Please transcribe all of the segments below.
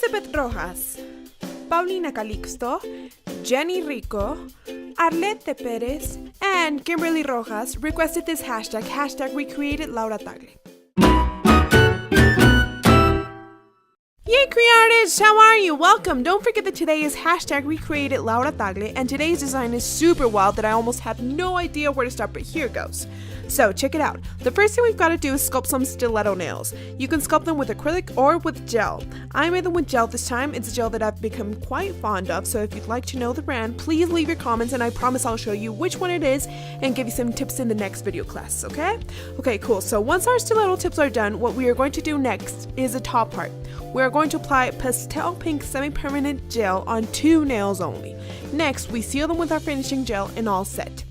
Elizabeth Rojas, Paulina Calixto, Jenny Rico, Arlette Perez, and Kimberly Rojas requested this hashtag, #recreated Laura Tagle. Yay, Creartists! How are you? Welcome! Don't forget that today is #recreated Laura Tagle, and today's design is super wild that I almost have no idea where to start, but here goes. So, check it out. The first thing we've got to do is sculpt some stiletto nails. You can sculpt them with acrylic or with gel. I made them with gel this time. It's a gel that I've become quite fond of, so if you'd like to know the brand, please leave your comments and I promise I'll show you which one it is and give you some tips in the next video class, okay? Okay, cool. So once our stiletto tips are done, what we are going to do next is the top part. We are going to apply pastel pink semi-permanent gel on 2 nails only. Next, we seal them with our finishing gel and all set.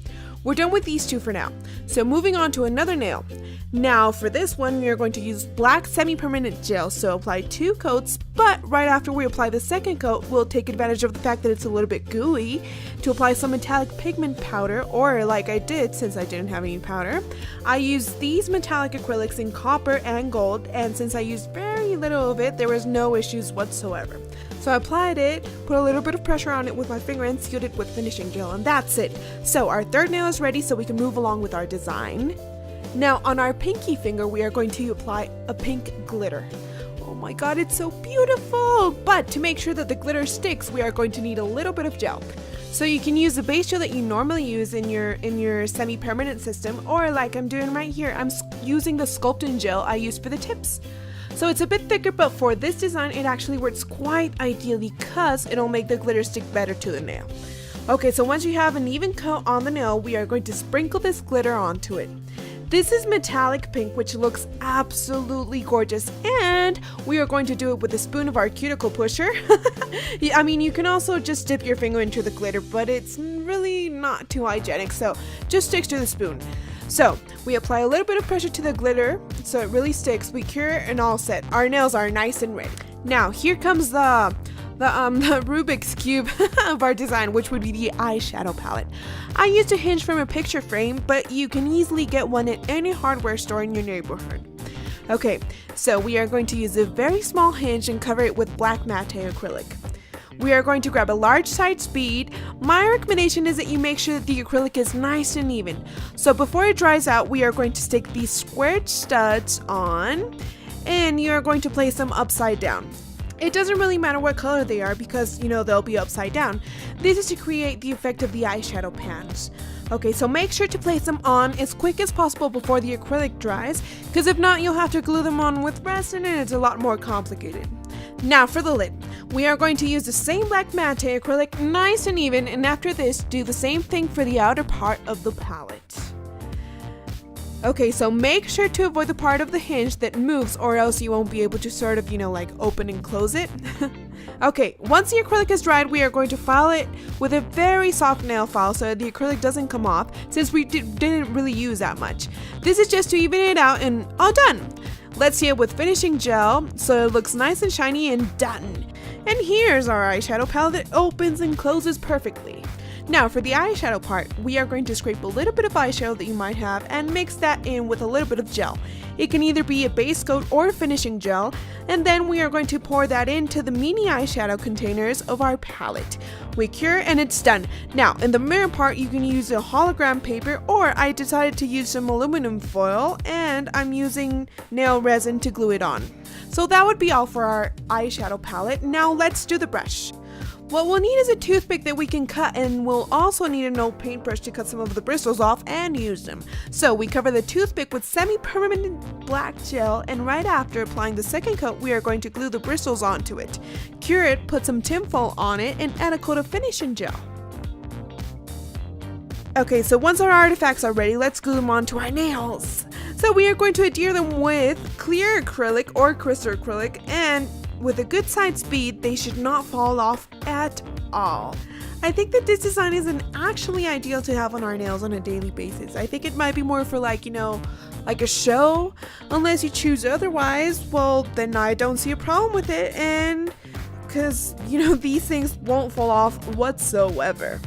We're done with these 2 for now. So moving on to another nail. Now for this one, we are going to use black semi-permanent gel. So apply 2 coats, but right after we apply the second coat, we'll take advantage of the fact that it's a little bit gooey to apply some metallic pigment powder, or like I did since I didn't have any powder. I used these metallic acrylics in copper and gold, and since I used very little of it, there was no issues whatsoever. So I applied it, put a little bit of pressure on it with my finger and sealed it with finishing gel, and that's it. So our third nail is ready, so we can move along with our design. Now on our pinky finger, we are going to apply a pink glitter. Oh my god, it's so beautiful! But to make sure that the glitter sticks, we are going to need a little bit of gel. So you can use the base gel that you normally use in your semi-permanent system, or like I'm doing right here, I'm using the sculpting gel I used for the tips. So it's a bit thicker, but for this design it actually works quite ideally because it'll make the glitter stick better to the nail. Okay, so once you have an even coat on the nail, we are going to sprinkle this glitter onto it. This is metallic pink, which looks absolutely gorgeous, and we are going to do it with a spoon of our cuticle pusher. Yeah, I mean, you can also just dip your finger into the glitter, but it's really not too hygienic, so just sticks to the spoon. So we apply a little bit of pressure to the glitter so it really sticks. We cure it and all set. Our nails are nice and ready. Now here comes the Rubik's Cube of our design, which would be the eyeshadow palette. I used a hinge from a picture frame, but you can easily get one at any hardware store in your neighborhood. Okay, so we are going to use a very small hinge and cover it with black matte acrylic. We are going to grab a large side bead. My recommendation is that you make sure that the acrylic is nice and even. So before it dries out, we are going to stick these squared studs on, and you are going to place them upside down. It doesn't really matter what color they are because, you know, they'll be upside down. This is to create the effect of the eyeshadow pans. Okay, so make sure to place them on as quick as possible before the acrylic dries, because if not, you'll have to glue them on with resin and it's a lot more complicated. Now for the lid. We are going to use the same black matte acrylic, nice and even, and after this, do the same thing for the outer part of the palette. Okay, so make sure to avoid the part of the hinge that moves, or else you won't be able to sort of, you know, like open and close it. Okay, once the acrylic is dried, we are going to file it with a very soft nail file so that the acrylic doesn't come off, since we didn't really use that much. This is just to even it out and all done. Let's seal it with finishing gel so it looks nice and shiny and done. And here's our eyeshadow palette that opens and closes perfectly. Now for the eyeshadow part, we are going to scrape a little bit of eyeshadow that you might have and mix that in with a little bit of gel. It can either be a base coat or finishing gel, and then we are going to pour that into the mini eyeshadow containers of our palette. We cure and it's done. Now in the mirror part, you can use a hologram paper, or I decided to use some aluminum foil and I'm using nail resin to glue it on. So that would be all for our eyeshadow palette. Now let's do the brush. What we'll need is a toothpick that we can cut, and we'll also need an old paintbrush to cut some of the bristles off and use them. So we cover the toothpick with semi-permanent black gel, and right after applying the second coat, we are going to glue the bristles onto it. Cure it, put some tinfoil on it, and add a coat of finishing gel. Okay, so once our artifacts are ready, let's glue them onto our nails. So we are going to adhere them with clear acrylic or crystal acrylic, and with a good size bead, they should not fall off at all. I think that this design isn't actually ideal to have on our nails on a daily basis. I think it might be more for, like, you know, like a show. Unless you choose otherwise, well, then I don't see a problem with it, and because, you know, these things won't fall off whatsoever.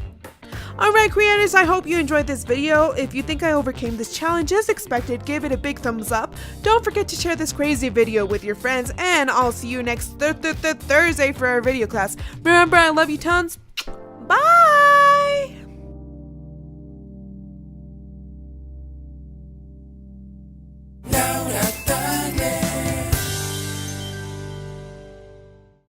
Alright creators, I hope you enjoyed this video. If you think I overcame this challenge as expected, give it a big thumbs up. Don't forget to share this crazy video with your friends, and I'll see you next Thursday for our video class. Remember, I love you tons.